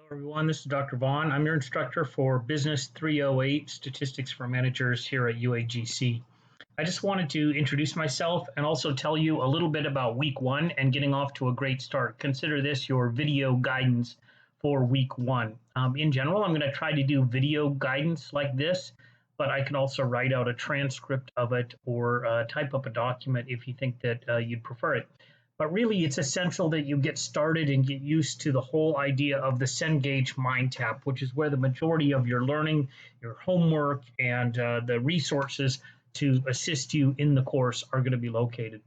Everyone, this is Dr. Vaughn. I'm your instructor for Business 308 Statistics for Managers here at UAGC. I just wanted to introduce myself and also tell you a little bit about week one and getting off to a great start. Consider this your video guidance for week one. In general, I'm going to try to do video guidance like this, but I can also write out a transcript of it or type up a document if you think that you'd prefer it. But really, it's essential that you get started and get used to the whole idea of the Cengage Mind Tap, which is where the majority of your learning, your homework, and the resources to assist you in the course are going to be located.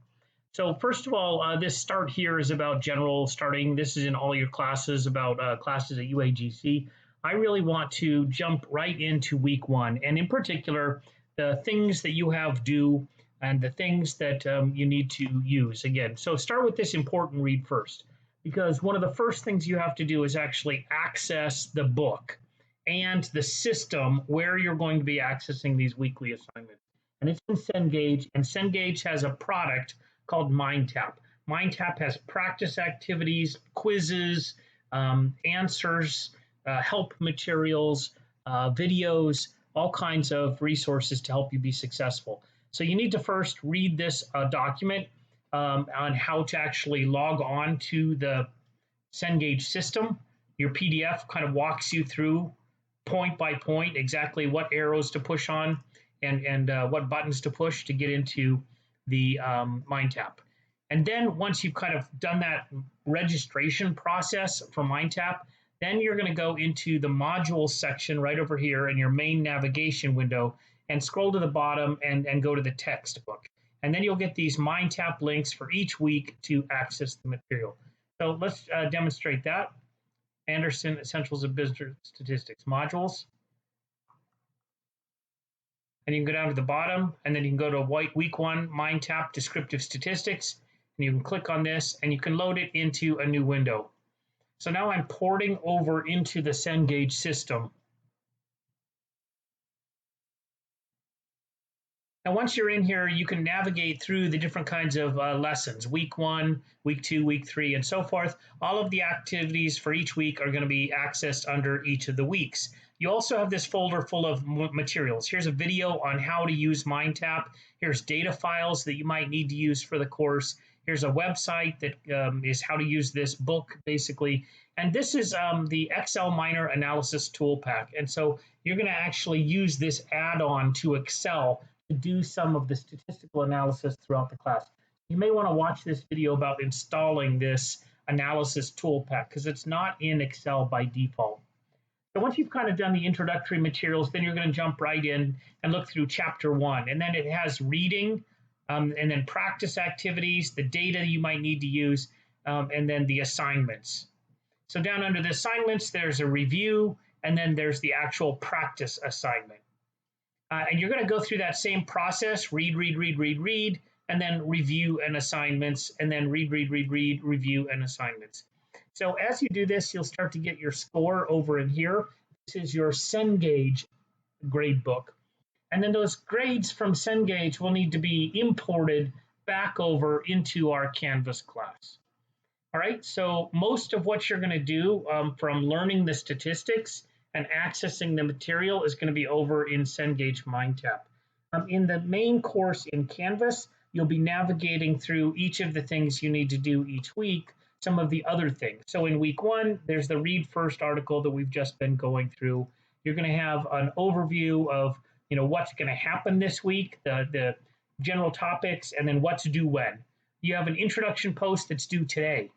So first of all, this start here is about general starting. This is in all your classes about classes at UAGC. I really want to jump right into week one, and in particular, the things that you have due and the things that you need to use again. So start with this important read first, because one of the first things you have to do is actually access the book and the system where you're going to be accessing these weekly assignments. And it's in Cengage, and Cengage has a product called MindTap. MindTap has practice activities, quizzes, answers, help materials, videos, all kinds of resources to help you be successful. So you need to first read this document on how to actually log on to the Cengage system. Your PDF kind of walks you through point by point exactly what arrows to push on and what buttons to push to get into the MindTap. And then once you've kind of done that registration process for MindTap, then you're going to go into the modules section right over here in your main navigation window and scroll to the bottom and go to the textbook. And then you'll get these MindTap links for each week to access the material. So let's demonstrate that. Anderson Essentials of Business Statistics modules. And you can go down to the bottom, and then you can go to week one MindTap Descriptive Statistics, and you can click on this, and you can load it into a new window. So now I'm porting over into the Cengage system. Now, once you're in here, you can navigate through the different kinds of lessons, week one, week two, week three, and so forth. All of the activities for each week are going to be accessed under each of the weeks. You also have this folder full of materials. Here's a video on how to use MindTap. Here's data files that you might need to use for the course. Here's a website that is how to use this book, basically. And this is the Excel Minor Analysis Tool Pack. And so you're going to actually use this add-on to Excel to do some of the statistical analysis throughout the class. You may want to watch this video about installing this analysis tool pack because it's not in Excel by default. So once you've kind of done the introductory materials, then you're going to jump right in and look through chapter one. And then it has reading, and then practice activities, the data you might need to use, and then the assignments. So down under the assignments, there's a review, and then there's the actual practice assignment. And you're going to go through that same process, read, and then review and assignments, and then read, review and assignments. So as you do this, you'll start to get your score over in here. This is your Cengage grade book. And then those grades from Cengage will need to be imported back over into our Canvas class. All right, so most of what you're going to do from learning the statistics and accessing the material is going to be over in Cengage MindTap. In the main course in Canvas, you'll be navigating through each of the things you need to do each week, some of the other things. So in week one, there's the Read First article that we've just been going through. You're going to have an overview of what's going to happen this week, the general topics, and then what to do when. You have an introduction post that's due today.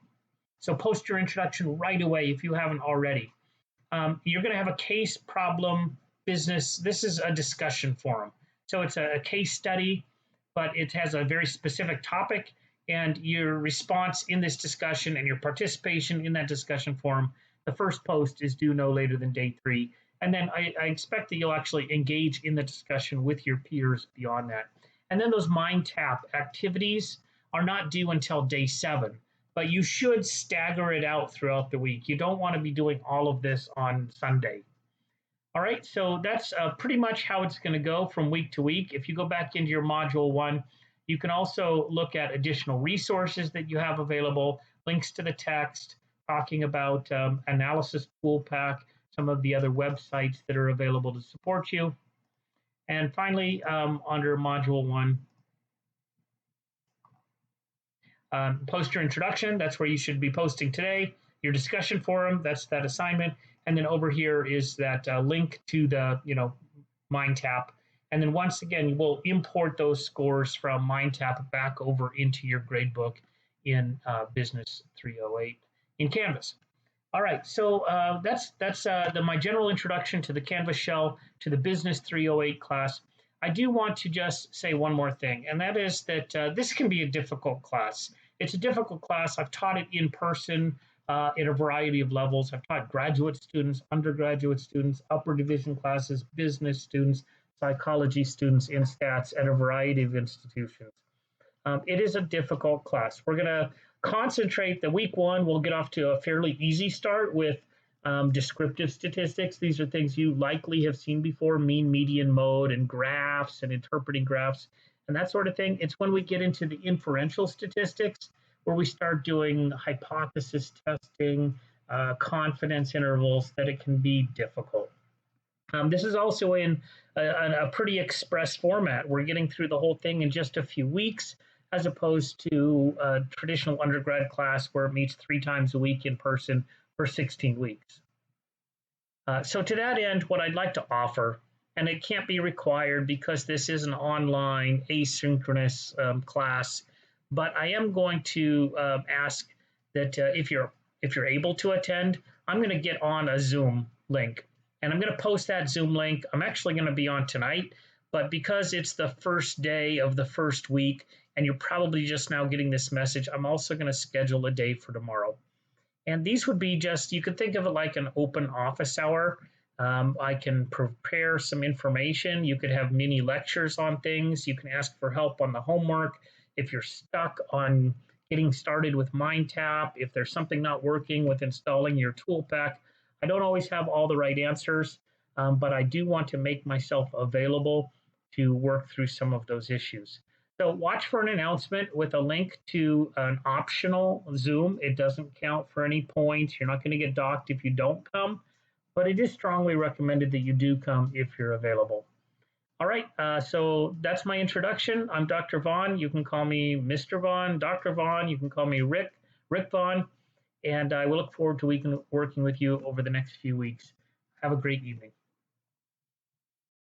So post your introduction right away if you haven't already. You're going to have a case problem business. This is a discussion forum. So it's a case study, but it has a very specific topic, and your response in this discussion and your participation in that discussion forum, the first post is due no later than day 3. And then I expect that you'll actually engage in the discussion with your peers beyond that. And then those MindTap activities are not due until day 7. But you should stagger it out throughout the week. You don't want to be doing all of this on Sunday. All right, so that's pretty much how it's going to go from week to week. If you go back into your Module 1, you can also look at additional resources that you have available, links to the text, talking about analysis tool pack, some of the other websites that are available to support you. And finally, under module 1, post your introduction. That's where you should be posting today. Your discussion forum, that's that assignment. And then over here is that link to the, MindTap. And then once again, we'll import those scores from MindTap back over into your gradebook in Business 308 in Canvas. All right, so that's my general introduction to the Canvas shell, to the Business 308 class. I do want to just say one more thing, and that is that this can be a difficult class. It's a difficult class. I've taught it in person in a variety of levels. I've taught graduate students, undergraduate students, upper division classes, business students, psychology students in stats at a variety of institutions. It is a difficult class. We're going to concentrate the week 1. We'll get off to a fairly easy start with descriptive statistics. These are things you likely have seen before, mean, median, mode, and graphs and interpreting graphs and that sort of thing. It's when we get into the inferential statistics where we start doing hypothesis testing, confidence intervals, that it can be difficult. This is also in a pretty express format. We're getting through the whole thing in just a few weeks, as opposed to a traditional undergrad class where it meets 3 times a week in person for 16 weeks. So to that end, what I'd like to offer, and it can't be required because this is an online asynchronous class, but I am going to ask that if you're able to attend, I'm going to get on a Zoom link. And I'm going to post that Zoom link. I'm actually going to be on tonight, but because it's the first day of the first week, and you're probably just now getting this message, I'm also going to schedule a day for tomorrow. And these would be just, you could think of it like an open office hour. I can prepare some information. You could have mini lectures on things. You can ask for help on the homework. If you're stuck on getting started with MindTap, if there's something not working with installing your tool pack, I don't always have all the right answers, but I do want to make myself available to work through some of those issues. So watch for an announcement with a link to an optional Zoom. It doesn't count for any points. You're not going to get docked if you don't come, but it is strongly recommended that you do come if you're available. All right, so that's my introduction. I'm Dr. Vaughn. You can call me Mr. Vaughn, Dr. Vaughn. You can call me Rick Vaughn. And I will look forward to working with you over the next few weeks. Have a great evening.